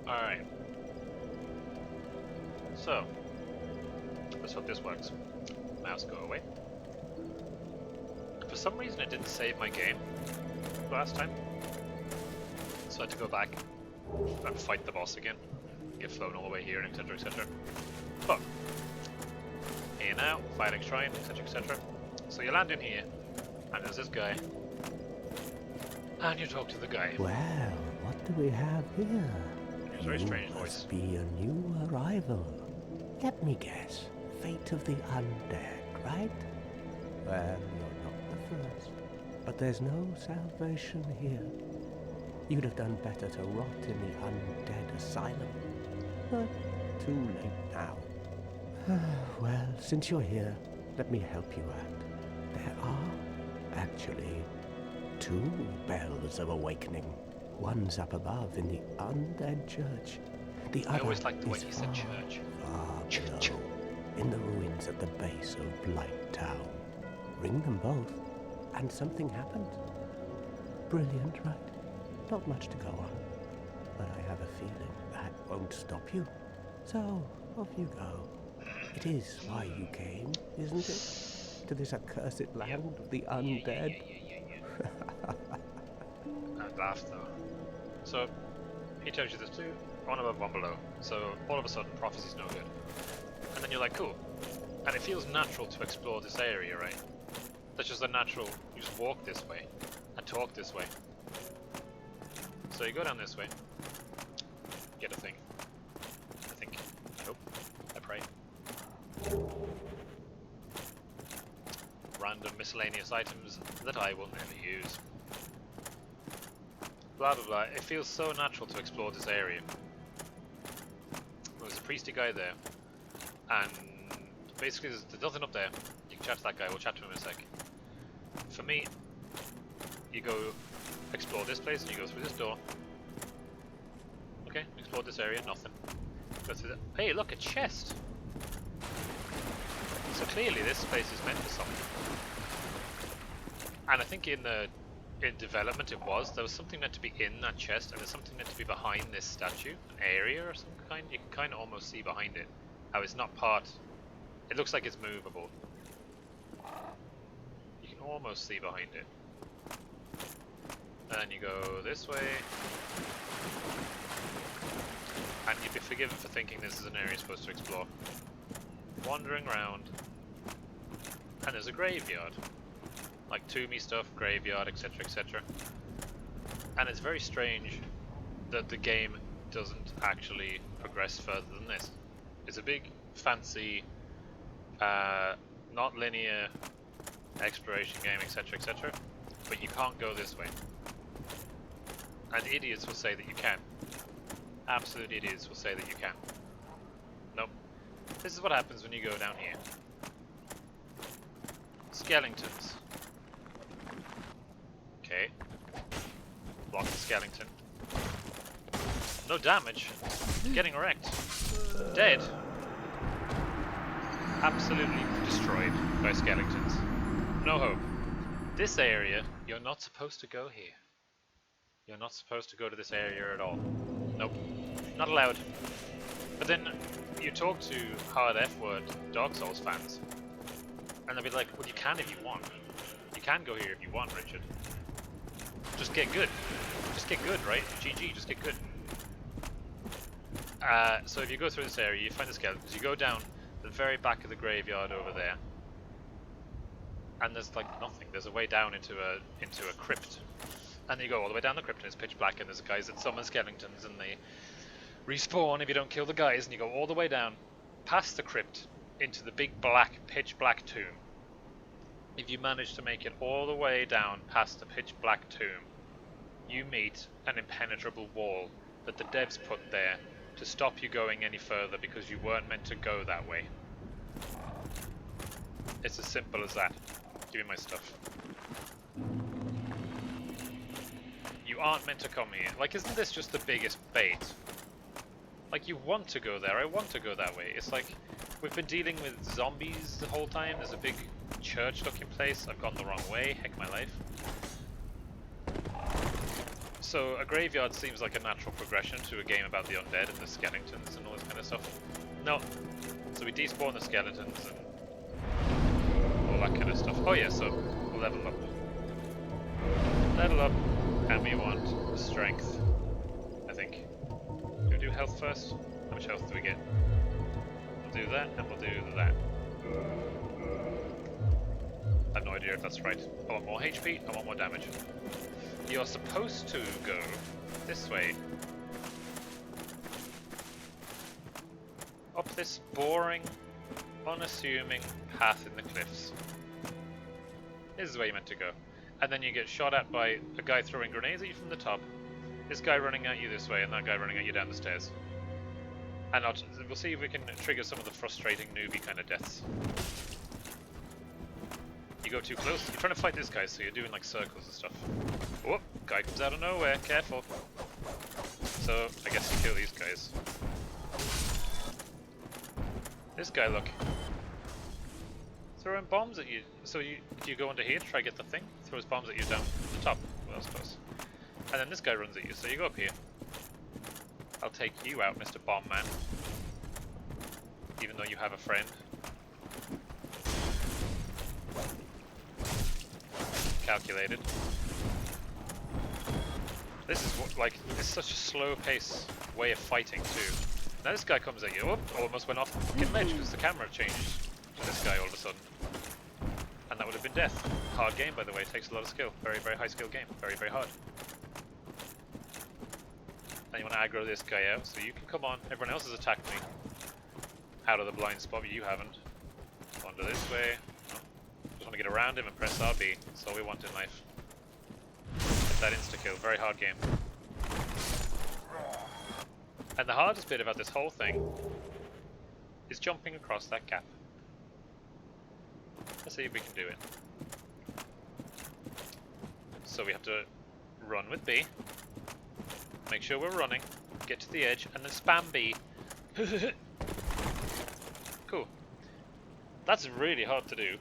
Alright. So, let's hope this works. Mouse, go away. For some reason it didn't save my game last time. So I had to go back and fight the boss again. Get flown all the way here, and etc, etc. But, here now, fighting shrine, etc, etc. So you land in here, and there's this guy. And you talk to the guy. Well, what do we have here? It's a very strange voice. Must be a new arrival. Let me guess. Fate of the undead, right? Well, you're not the first. But there's no salvation here. You'd have done better to rot in the undead asylum. But too late now. Well, since you're here, let me help you out. There are, actually, 2 bells of awakening. One's up above in the undead church. The other I always liked the way is you said church. far below, in the ruins at the base of Blight Town. Ring them both, and something happens. Brilliant, right? Not much to go on, but I have a feeling that won't stop you. So, off you go. It is why you came, isn't it? To this accursed land of the undead? And laugh though. So, he tells you there's 2, one above, one below. So, all of a sudden, prophecy's no good. And then you're like, cool. And it feels natural to explore this area, right? That's just a natural, you just walk this way, and talk this way. So you go down this way, get a thing. I think. I hope. I pray. Random miscellaneous items that I will never use. Blah blah blah. It feels so natural to explore this area. There's a priesty guy there, and basically there's nothing up there. You can chat to that guy, we'll chat to him in a sec. For me, you go explore this place and you go through this door. Okay, explore this area, nothing. Go through that. Hey, look, a chest! So clearly this place is meant for something. And I think in development there was something meant to be in that chest, and there's something meant to be behind this statue, an area or some kind. You can kind of almost see behind it how it's not part. It looks like it's movable. You can almost see behind it. And then you go this way, and you'd be forgiven for thinking this is an area you're supposed to explore. Wandering around, and there's a graveyard. Like tombey stuff, graveyard, etc, etc. And it's very strange that the game doesn't actually progress further than this. It's a big, fancy, not linear exploration game, etc, etc. But you can't go this way. And idiots will say that you can. Absolute idiots will say that you can. Nope. This is what happens when you go down here. Skeletons. Okay. Block the skeleton. No damage. Getting wrecked. Dead. Absolutely destroyed by skeletons. No hope. This area, you're not supposed to go here. You're not supposed to go to this area at all. Nope. Not allowed. But then you talk to hard F-word Dark Souls fans, and they'll be like, well, you can if you want. You can go here if you want, Richard. Just get good. Just get good, right? GG, just get good. So if you go through this area, you find the skeletons, you go down the very back of the graveyard over there, and there's like nothing. There's a way down into a crypt. And you go all the way down the crypt and it's pitch black, and there's guys that summon skeletons and they respawn if you don't kill the guys, and you go all the way down past the crypt into the big black, pitch black tomb. If you manage to make it all the way down past the pitch black tomb, you meet an impenetrable wall that the devs put there to stop you going any further because you weren't meant to go that way. It's as simple as that. Give me my stuff. You aren't meant to come here. Like, isn't this just the biggest bait? Like, you want to go there, I want to go that way. It's like, we've been dealing with zombies the whole time. There's a big church looking place. I've gone the wrong way, heck my life. So a graveyard seems like a natural progression to a game about the undead and the skeletons and all this kind of stuff. No. So we despawn the skeletons and all that kind of stuff. Oh yeah, so we'll level up. Level up, and we want strength, I think. Do we do health first? How much health do we get? We'll do that, and we'll do that. I have no idea if that's right. I want more HP, I want more damage. You're supposed to go this way. Up this boring, unassuming path in the cliffs. This is where you're meant to go. And then you get shot at by a guy throwing grenades at you from the top, this guy running at you this way, and that guy running at you down the stairs. And we'll see if we can trigger some of the frustrating newbie kind of deaths. You go too close, you're trying to fight this guy, so you're doing like circles and stuff. Whoop, guy comes out of nowhere, careful. So, I guess you kill these guys. This guy, look. Throwing bombs at you. So do you go under here to try to get the thing? Throws bombs at you down the top. Well, I suppose. And then this guy runs at you, so you go up here. I'll take you out, Mr. Bomb Man. Even though you have a friend. Calculated. This is what, like, it's such a slow pace way of fighting too. Now this guy comes at you. Oh, almost went off the fucking ledge because the camera changed to this guy all of a sudden. And that would have been death. Hard game, by the way. It takes a lot of skill. Very, very high skill game. Very, very hard. And you want to aggro this guy out, so you can come on. Everyone else has attacked me. Out of the blind spot, but you haven't. Wander this way. No. Just want to get around him and press RB. That's all we want in life. Get that insta-kill. Very hard game. And the hardest bit about this whole thing is jumping across that gap. Let's see if we can do it. So we have to run with B. Make sure we're running. Get to the edge and then spam B. Cool. That's really hard to do.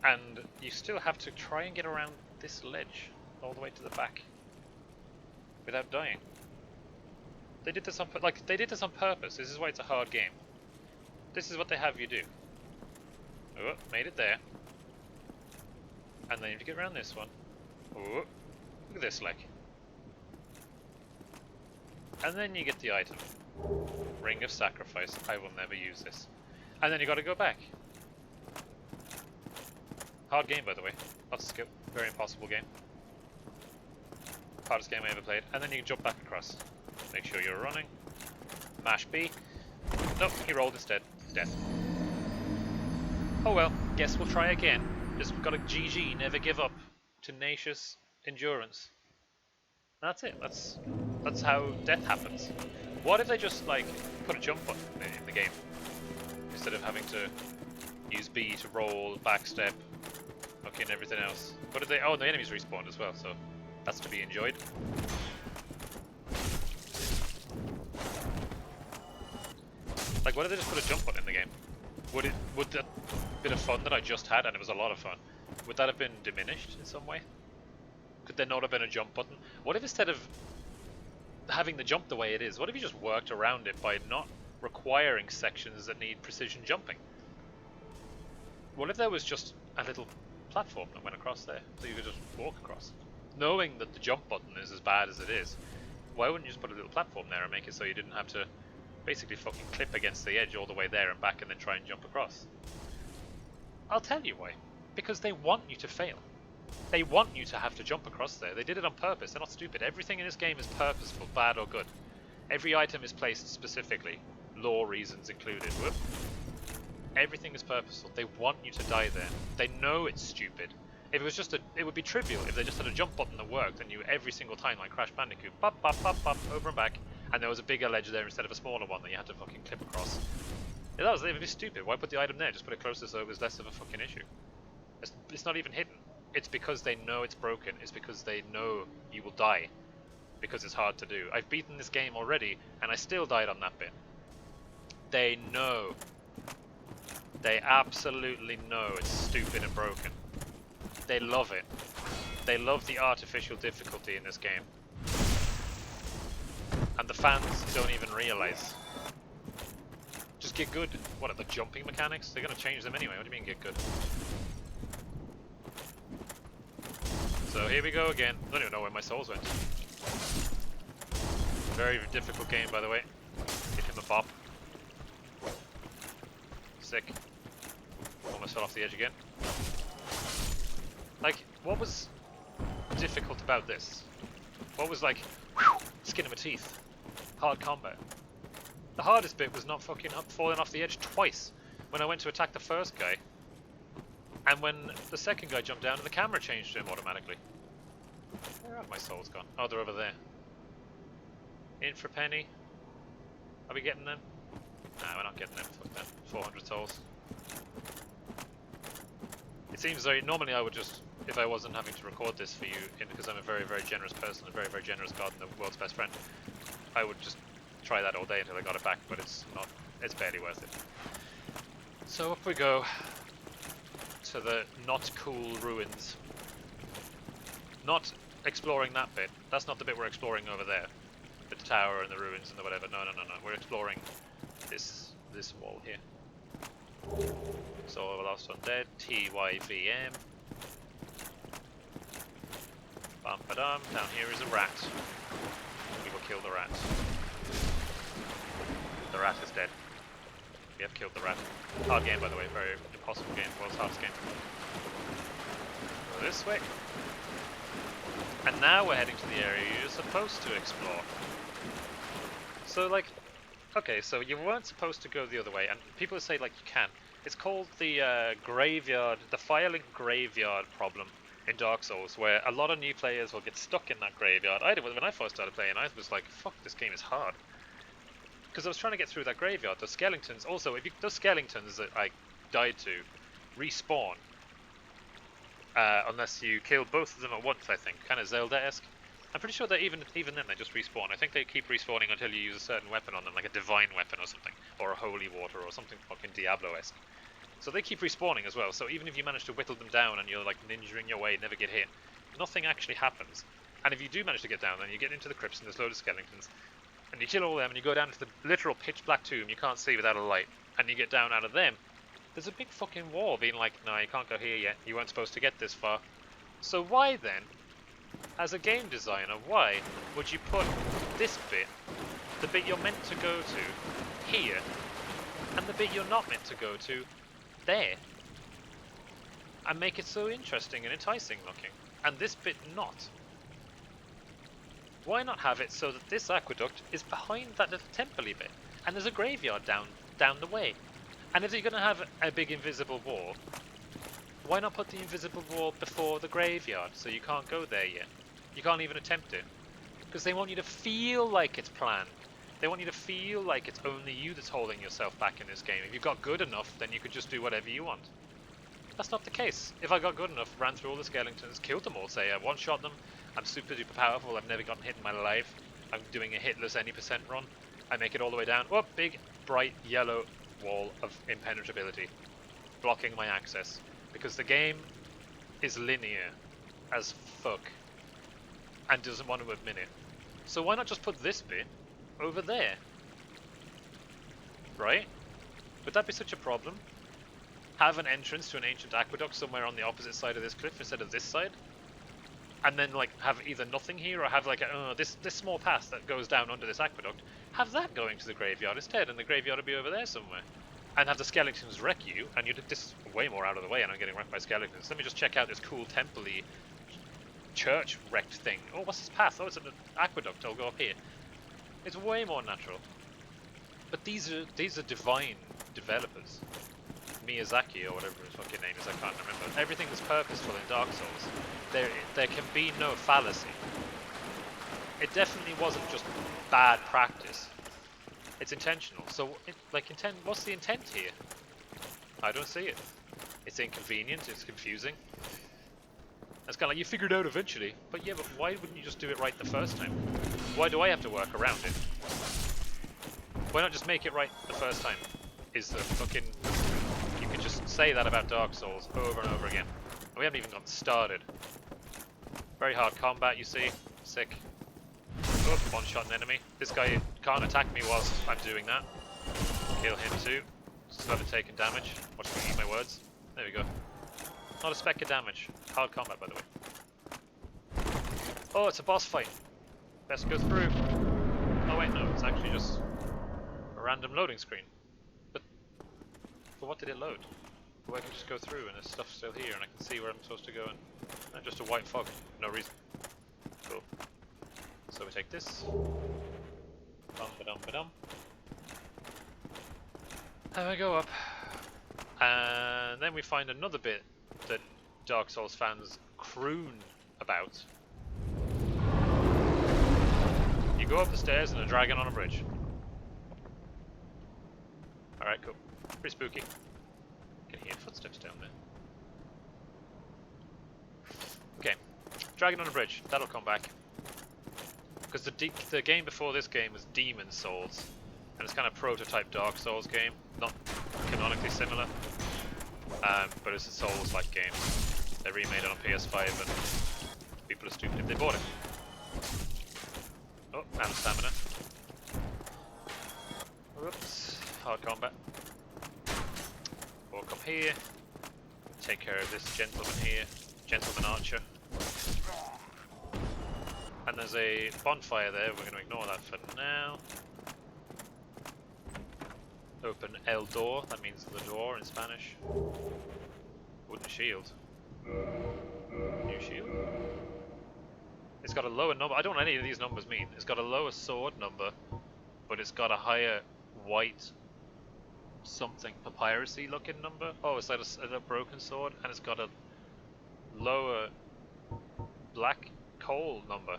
And you still have to try and get around this ledge all the way to the back without dying. They did this on purpose. This is why it's a hard game. This is what they have you do. Oh, made it there. And then if you get around this one, oh, look at this leg. And then you get the item. Ring of Sacrifice. I will never use this. And then you got to go back. Hard game, by the way. Lots of skill. Very impossible game. Hardest game I ever played. And then you can jump back across. Make sure you're running. Mash B. Nope, he rolled instead. Death. Oh well, guess we'll try again. Just got a GG, never give up. Tenacious endurance. That's it. That's how death happens. What if they just like put a jump button in the game instead of having to use B to roll, backstep, okay, and everything else? What if they? Oh, the enemies respawned as well, so that's to be enjoyed. Like, what if they just put a jump button in the game? Would that bit of fun that I just had, and it was a lot of fun, would that have been diminished in some way? Could there not have been a jump button? What if instead of having the jump the way it is, what if you just worked around it by not requiring sections that need precision jumping? What if there was just a little platform that went across there, so you could just walk across? Knowing that the jump button is as bad as it is, why wouldn't you just put a little platform there and make it so you didn't have to basically fucking clip against the edge all the way there and back and then try and jump across? I'll tell you why. Because they want you to fail. They want you to have to jump across there. They did it on purpose. They're not stupid. Everything in this game is purposeful, bad or good. Every item is placed specifically. Lore reasons included. Whoop. Everything is purposeful. They want you to die there. They know it's stupid. If it was just it would be trivial if they just had a jump button that worked and you every single time, like Crash Bandicoot, pop, pop, pop, pop, over and back, and there was a bigger ledge there instead of a smaller one that you had to fucking clip across. If that was, it would be stupid. Why put the item there? Just put it closer so it was less of a fucking issue. It's not even hidden. It's because they know it's broken. It's because they know you will die. Because it's hard to do. I've beaten this game already, and I still died on that bit. They know. They absolutely know it's stupid and broken. They love it. They love the artificial difficulty in this game. the fans don't even realise. Just get good. What are the jumping mechanics? They're going to change them anyway. What do you mean get good? So here we go again. I don't even know where my souls went. Very difficult game, by the way. Give him a bop. Sick. Almost fell off the edge again. Like, what was difficult about this? What was like, whew, skin of my teeth? Hard combat. The hardest bit was not fucking falling off the edge twice when I went to attack the first guy, and when the second guy jumped down and the camera changed to him automatically. Where have my souls gone? Oh, they're over there. In for penny. Are we getting them? Nah, we're not getting them. Fuck that. 400 souls. It seems very... Normally I would just, if I wasn't having to record this for you, because I'm a very, very generous person, a very, very generous god and the world's best friend, I would just try that all day until I got it back, but it's not... It's barely worth it. So up we go to the not cool ruins. Not exploring that bit. That's not the bit we're exploring over there. The tower and the ruins and the whatever. No. We're exploring this wall here. So Lost Undead, TYVM. Bum ba dum. Down here is a rat. We will kill the rat. The rat is dead. We have killed the rat. Hard game, by the way. Very impossible game. World's hardest game. Go this way. And now we're heading to the area you're supposed to explore. So, like, okay, so you weren't supposed to go the other way, and people say, like, you can. It's called the graveyard, the Firelink graveyard problem in Dark Souls, where a lot of new players will get stuck in that graveyard. I did when I first started playing. I was like, fuck, this game is hard. Because I was trying to get through that graveyard. Those skeletons, also, those skeletons that I died to respawn. Unless you kill both of them at once, I think. Kind of Zelda-esque. I'm pretty sure that even then they just respawn. I think they keep respawning until you use a certain weapon on them, like a divine weapon or something. Or a holy water or something fucking Diablo-esque. So they keep respawning as well, so even if you manage to whittle them down and you're like ninjaing your way, never get hit, nothing actually happens. And if you do manage to get down, then you get into the crypts and there's loads of skeletons. And you kill all of them and you go down into the literal pitch black tomb you can't see without a light. And you get down out of them. There's a big fucking wall being like, no, you can't go here yet. You weren't supposed to get this far. So why then, as a game designer, why would you put this bit, the bit you're meant to go to, here, and the bit you're not meant to go to, there? And make it so interesting and enticing looking. And this bit not. Why not have it so that this aqueduct is behind that little temple-y bit? And there's a graveyard down the way. And if you're going to have a big invisible wall, why not put the invisible wall before the graveyard so you can't go there yet? You can't even attempt it. Because they want you to feel like it's planned. They want you to feel like it's only you that's holding yourself back in this game. If you got good enough, then you could just do whatever you want. That's not the case. If I got good enough, ran through all the skeletons, killed them all, say I one-shot them, I'm super duper powerful, I've never gotten hit in my life, I'm doing a hitless any percent run, I make it all the way down, oh, big, bright, yellow wall of impenetrability, blocking my access. Because the game is linear as fuck, and doesn't want to admit it. So why not just put this bit over there? Right? Would that be such a problem? Have an entrance to an ancient aqueduct somewhere on the opposite side of this cliff instead of this side? And then like have either nothing here or have like a, this small path that goes down under this aqueduct, have that going to the graveyard instead, and the graveyard will be over there somewhere. And have the skeletons wreck you, and you're this is way more out of the way and I'm getting wrecked by skeletons. Let me just check out this cool temple-y church wrecked thing. Oh, what's this path? Oh, it's an aqueduct. I'll go up here. It's way more natural. But these are divine developers. Miyazaki or whatever his fucking name is, I can't remember. Everything is purposeful in Dark Souls. There can be no fallacy. It definitely wasn't just bad practice. It's intentional. So, what's the intent here? I don't see it. It's inconvenient, it's confusing. It's kind of like, you figured it out eventually. But yeah, but why wouldn't you just do it right the first time? Why do I have to work around it? Why not just make it right the first time? Is the fucking... You can just say that about Dark Souls over and over again. We haven't even gotten started. Very hard combat, you see. Sick. Oh, one-shot an enemy. This guy can't attack me whilst I'm doing that. Kill him too. Started taking damage. Watch me eat my words. There we go. Not a speck of damage. Hard combat, by the way. Oh, it's a boss fight. Best go through. Oh wait, no, it's actually just a random loading screen. But for what did it load? Well, I can just go through and there's stuff still here and I can see where I'm supposed to go and just a white fog. No reason. Cool. So we take this. Bum-ba-dum-ba-dum. And we go up. And then we find another bit that Dark Souls fans croon about. You go up the stairs and a dragon on a bridge. Alright, cool. Pretty spooky. Can hear footsteps down there. Okay. Dragon on a bridge. That'll come back. Because the game before this game was Demon Souls. And it's kind of prototype Dark Souls game. Not canonically similar. But it's a Souls-like game. They remade it on PS5 and people are stupid if they bought it. Oh, out of stamina. Whoops. Hard combat. Walk up here. Take care of this gentleman here. Gentleman archer. And there's a bonfire there. We're going to ignore that for now. Open el door. That means the door in Spanish. Wooden shield. New shield. It's got a lower number. I don't know what any of these numbers mean. It's got a lower sword number, but it's got a higher white something papyrusy looking number. Oh, it's like a broken sword, and it's got a lower black coal number.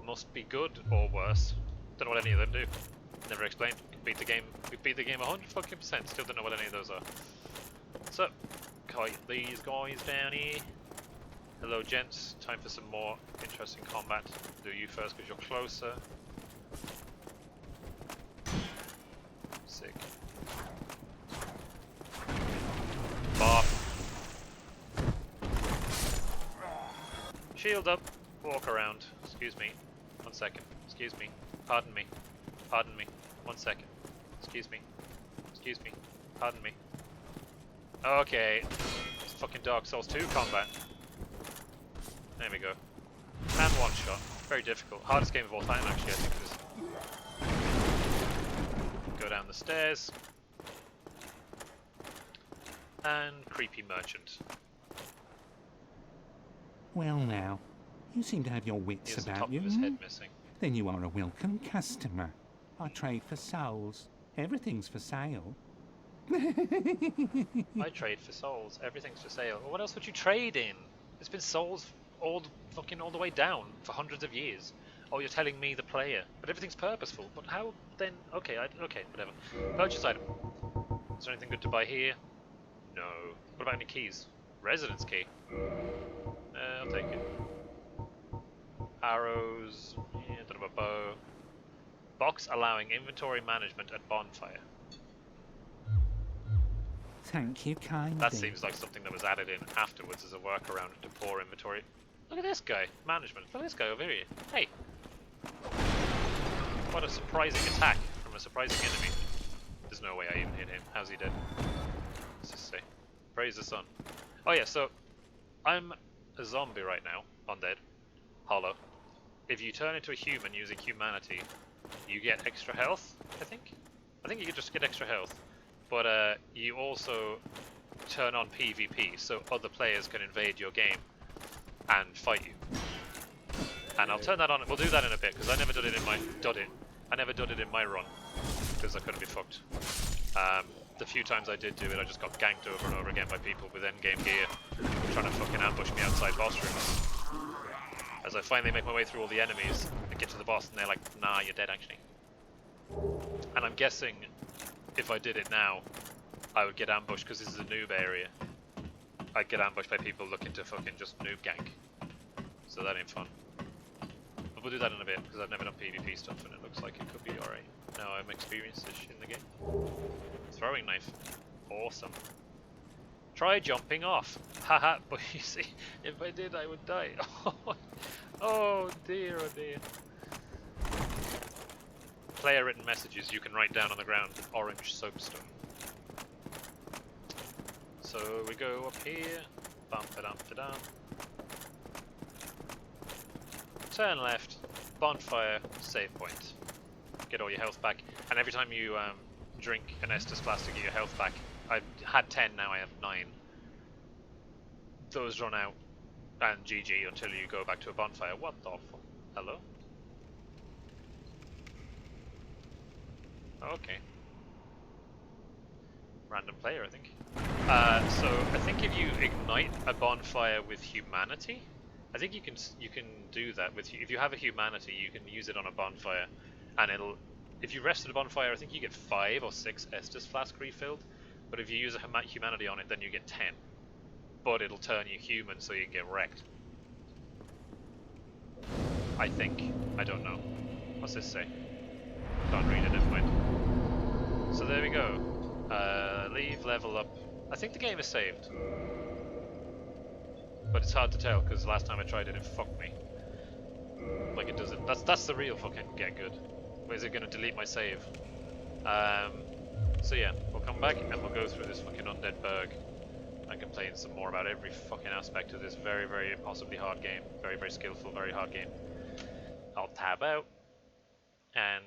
Must be good or worse. Don't know what any of them do. Never explained. Beat the game. We beat the game 100%. Still don't know what any of those are. So, kite these guys down here. Hello, gents. Time for some more interesting combat. Do you first because you're closer. Sick. Bop. Shield up. Walk around. Excuse me. 1 second. Excuse me. Pardon me. Pardon me. 1 second. Excuse me. Excuse me. Pardon me. Okay. It's fucking Dark Souls 2 combat. There we go. And one shot. Very difficult. Hardest game of all time, actually, I think it is. Go down the stairs. And creepy merchant. Well now, you seem to have your wits He has the about top you. of his head missing. Then you are a welcome customer. I trade for souls. Everything's for sale. I trade for souls. Everything's for sale. Well, what else would you trade in? It's been souls all the way down for hundreds of years. Oh, you're telling me, the player, but everything's purposeful. But how then? Okay, okay, whatever. Purchase item. Is there anything good to buy here? No. What about any keys? Residence key. I'll take it. Arrows. Yeah, don't have a bow. Box allowing inventory management at bonfire. Thank you kindly. That seems like something that was added in afterwards as a workaround to poor inventory. Look at this guy. Management. Look at this guy over here. Hey. What a surprising attack from a surprising enemy. There's no way I even hit him. How's he dead? Let's just say. Praise the sun. Oh yeah, so I'm a zombie right now. Undead. Hollow. If you turn into a human using humanity, you get extra health, I think? I think you can just get extra health. But you also turn on PvP, so other players can invade your game and fight you. And I'll turn that on. We'll do that in a bit because I never did it in my I never did it in my run because I couldn't be fucked. The few times I did do it, I just got ganked over and over again by people with endgame gear trying to fucking ambush me outside boss rooms. As I finally make my way through all the enemies and get to the boss, and they're like, "Nah, you're dead, actually." And I'm guessing if I did it now, I would get ambushed because this is a noob area. I'd get ambushed by people looking to fucking just noob gank. So that ain't fun. But we'll do that in a bit because I've never done PvP stuff and it looks like it could be alright. Now I'm experienced-ish in the game. Throwing knife. Awesome. Try jumping off. Haha, but you see, if I did I would die. Oh dear, oh dear. player written messages you can write down on the ground with orange soapstone. So we go up here, bump it up to down. Turn left, bonfire, save point. Get all your health back, and every time you drink an Estus flask to get your health back, I had 10, now I have 9. Those run out, and GG until you go back to a bonfire. What the fuck? Hello? Okay. Random player, I think. So I think if you ignite a bonfire with humanity, I think you can do that with, if you have a humanity, you can use it on a bonfire, and it'll. If you rest at a bonfire, I think you get 5 or 6 Estus flask refilled, but if you use a humanity on it, then you get 10. But it'll turn you human, so you can get wrecked. I think. I don't know. What's this say? Can't read it, never mind. So there we go. Leave, level up. I think the game is saved. But it's hard to tell, because last time I tried it, it fucked me. Like it doesn't. That's the real fucking get good. Or is it going to delete my save? So yeah, we'll come back and we'll go through this fucking undead berg. I complain some more about every fucking aspect of this very, very impossibly hard game. Very, very skillful, very hard game. I'll tab out and